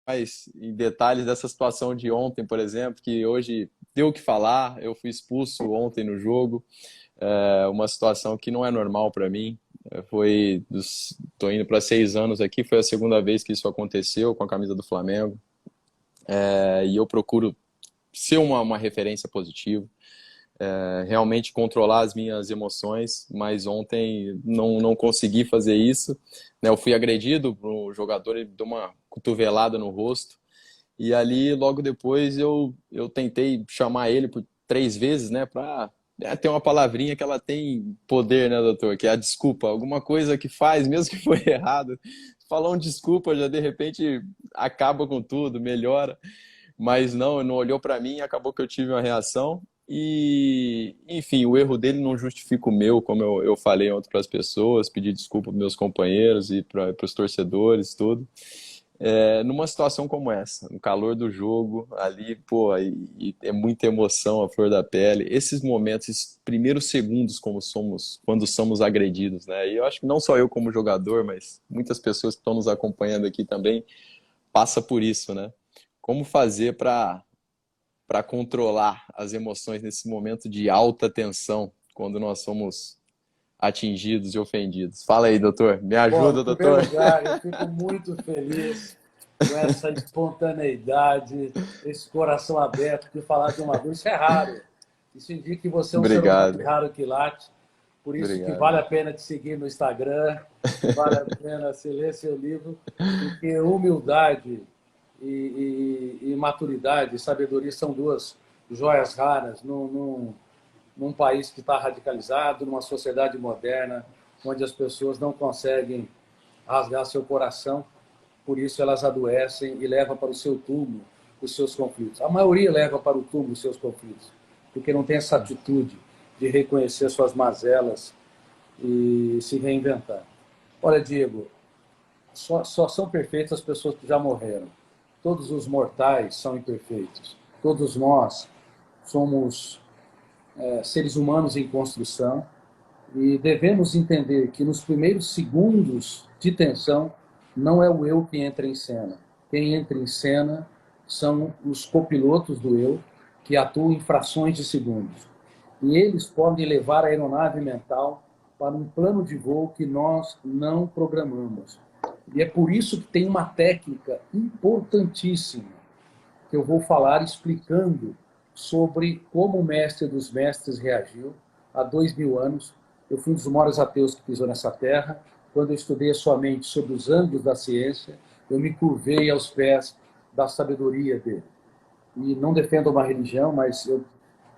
mais em detalhes dessa situação de ontem, por exemplo, que hoje deu o que falar. Eu fui expulso ontem no jogo, uma situação que não é normal para mim. Tô indo para 6 anos aqui, foi a segunda vez que isso aconteceu com a camisa do Flamengo. E eu procuro ser uma referência positiva, realmente controlar as minhas emoções, mas ontem não consegui fazer isso, né? Eu fui agredido, o jogador ele deu uma cotovelada no rosto, e ali logo depois eu tentei chamar ele por 3 vezes, né, para ter uma palavrinha que ela tem poder, né, doutor, que é a desculpa, alguma coisa que faz, mesmo que foi errado, falar um desculpa já de repente acaba com tudo, melhora. Mas não olhou para mim, acabou que eu tive uma reação. E, enfim, o erro dele não justifica o meu, como eu falei ontem para as pessoas, pedi desculpa para meus companheiros e para os torcedores, tudo. Numa situação como essa, no calor do jogo, ali, pô, e é muita emoção, a flor da pele. Esses momentos, esses primeiros segundos, quando somos agredidos, né? E eu acho que não só eu como jogador, mas muitas pessoas que estão nos acompanhando aqui também passa por isso, né? Como fazer para controlar as emoções nesse momento de alta tensão, quando nós somos atingidos e ofendidos? Fala aí, doutor. Me Bom, em ajuda, primeiro doutor. lugar, eu fico muito feliz com essa espontaneidade, esse coração aberto de falar de uma dor. Isso é raro. Isso indica que você é um ser humano Obrigado, raro que late. Por isso que obrigado. vale a pena te seguir no Instagram, vale a pena você ler seu livro, porque humildade e maturidade, sabedoria são duas joias raras num país que está radicalizado, numa sociedade moderna, onde as pessoas não conseguem rasgar seu coração, por isso elas adoecem e levam para o seu túmulo os seus conflitos. A maioria leva para o túmulo os seus conflitos, porque não tem essa atitude de reconhecer suas mazelas e se reinventar. Olha, Diego, só são perfeitas as pessoas que já morreram. Todos os mortais são imperfeitos. Todos nós somos seres humanos em construção e devemos entender que nos primeiros segundos de tensão não é o eu que entra em cena. Quem entra em cena são os copilotos do eu que atuam em frações de segundos. E eles podem levar a aeronave mental para um plano de voo que nós não programamos. E é por isso que tem uma técnica importantíssima que eu vou falar explicando sobre como o mestre dos mestres reagiu há 2000 anos. Eu fui um dos maiores ateus que pisou nessa terra. Quando eu estudei somente sobre os ângulos da ciência, eu me curvei aos pés da sabedoria dele. E não defendo uma religião, mas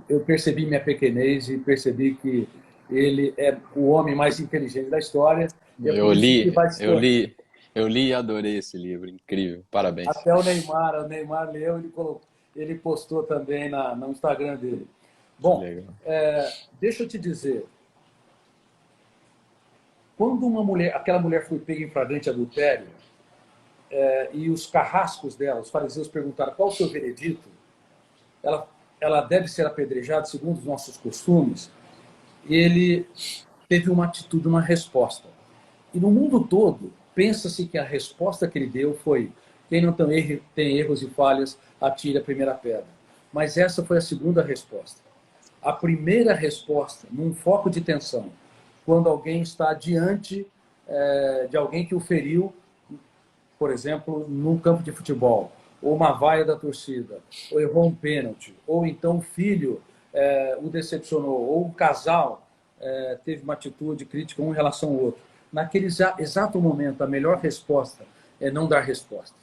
eu percebi minha pequenez e percebi que ele é o homem mais inteligente da história e é por Eu isso que li, vai se eu tornar. li, eu li e adorei esse livro, incrível. Parabéns. Até o Neymar leu, ele postou também no Instagram dele. Bom, Legal. deixa eu te dizer, quando aquela mulher foi pega em flagrante adultério, e os carrascos dela, os fariseus perguntaram qual o seu veredito, ela, ela deve ser apedrejada segundo os nossos costumes, e ele teve uma atitude, uma resposta. E no mundo todo, pensa-se que a resposta que ele deu foi: quem não tem erros e falhas, atire a primeira pedra. Mas essa foi a segunda resposta. A primeira resposta, num foco de tensão, quando alguém está diante de alguém que o feriu, por exemplo, num campo de futebol, ou uma vaia da torcida, ou errou um pênalti, ou então o filho o decepcionou, ou o casal teve uma atitude crítica um em relação ao outro. Naquele exato momento, a melhor resposta é não dar resposta.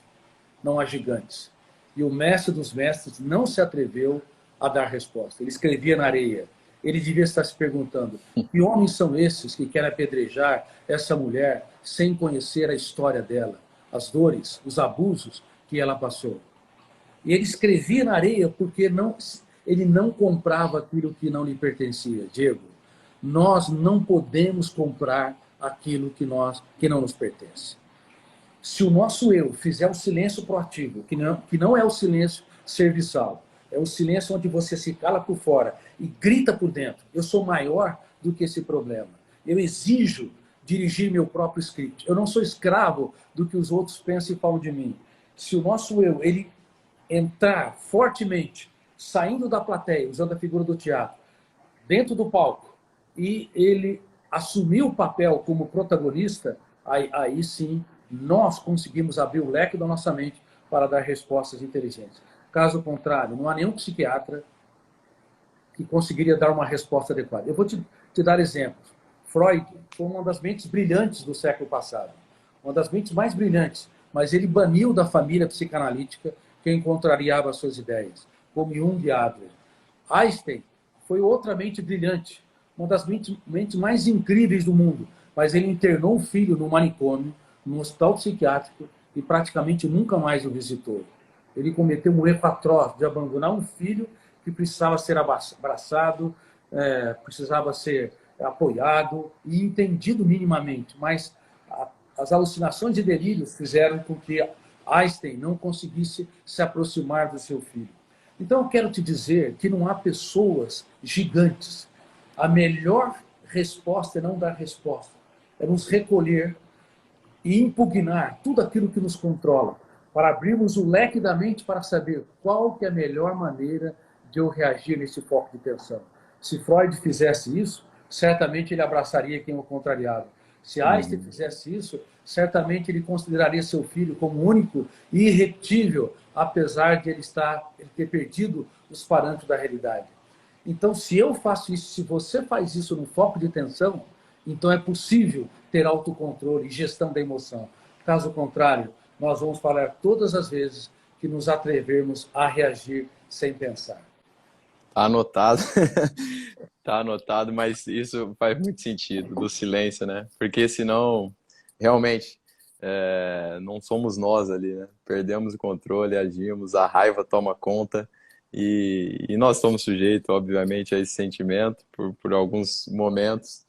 Não há gigantes. E o mestre dos mestres não se atreveu a dar resposta. Ele escrevia na areia. Ele devia estar se perguntando: que homens são esses que querem apedrejar essa mulher sem conhecer a história dela, as dores, os abusos que ela passou? E ele escrevia na areia porque ele não comprava aquilo que não lhe pertencia. Diego, nós não podemos comprar aquilo que não nos pertence. Se o nosso eu fizer o silêncio proativo, que não é o silêncio serviçal, é o silêncio onde você se cala por fora e grita por dentro: eu sou maior do que esse problema. Eu exijo dirigir meu próprio script. Eu não sou escravo do que os outros pensam e falam de mim. Se o nosso eu ele entrar fortemente, saindo da plateia, usando a figura do teatro, dentro do palco, e ele assumir o papel como protagonista, aí sim nós conseguimos abrir o leque da nossa mente para dar respostas inteligentes. Caso contrário, não há nenhum psiquiatra que conseguiria dar uma resposta adequada. Eu vou te dar exemplos. Freud foi uma das mentes brilhantes do século passado, uma das mentes mais brilhantes, mas ele baniu da família psicanalítica quem contrariava as suas ideias, como Jung e Adler. Einstein foi outra mente brilhante, uma das mentes mais incríveis do mundo, mas ele internou o filho no manicômio, num hospital psiquiátrico, e praticamente nunca mais o visitou. Ele cometeu um erro atroz de abandonar um filho que precisava ser abraçado, precisava ser apoiado e entendido minimamente, mas as alucinações e delírios fizeram com que Einstein não conseguisse se aproximar do seu filho. Então eu quero te dizer que não há pessoas gigantes. A melhor resposta é não dar resposta, é nos recolher e impugnar tudo aquilo que nos controla, para abrirmos o leque da mente para saber qual que é a melhor maneira de eu reagir nesse foco de tensão. Se Freud fizesse isso, certamente ele abraçaria quem o contrariava. Se Einstein fizesse isso, certamente ele consideraria seu filho como único e irrepetível, apesar de ele ter perdido os parâmetros da realidade. Então, se eu faço isso, se você faz isso no foco de tensão, então é possível ter autocontrole e gestão da emoção. Caso contrário, nós vamos falar todas as vezes que nos atrevermos a reagir sem pensar. Tá anotado. Tá anotado, mas isso faz muito sentido, do silêncio, né? Porque senão, realmente, não somos nós ali, né? Perdemos o controle, agimos, a raiva toma conta e nós estamos sujeitos, obviamente, a esse sentimento por alguns momentos,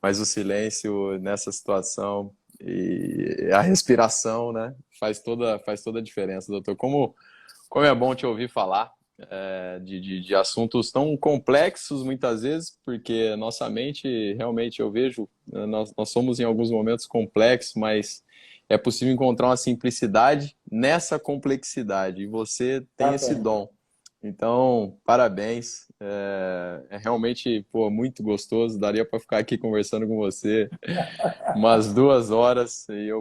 mas o silêncio nessa situação e a respiração, né? Faz toda a diferença, doutor. Como é bom te ouvir falar de assuntos tão complexos muitas vezes, porque nossa mente, realmente, eu vejo, nós somos em alguns momentos complexos, mas é possível encontrar uma simplicidade nessa complexidade, e você tem esse dom. Então, parabéns, é realmente, pô, muito gostoso, daria para ficar aqui conversando com você umas 2 horas, e eu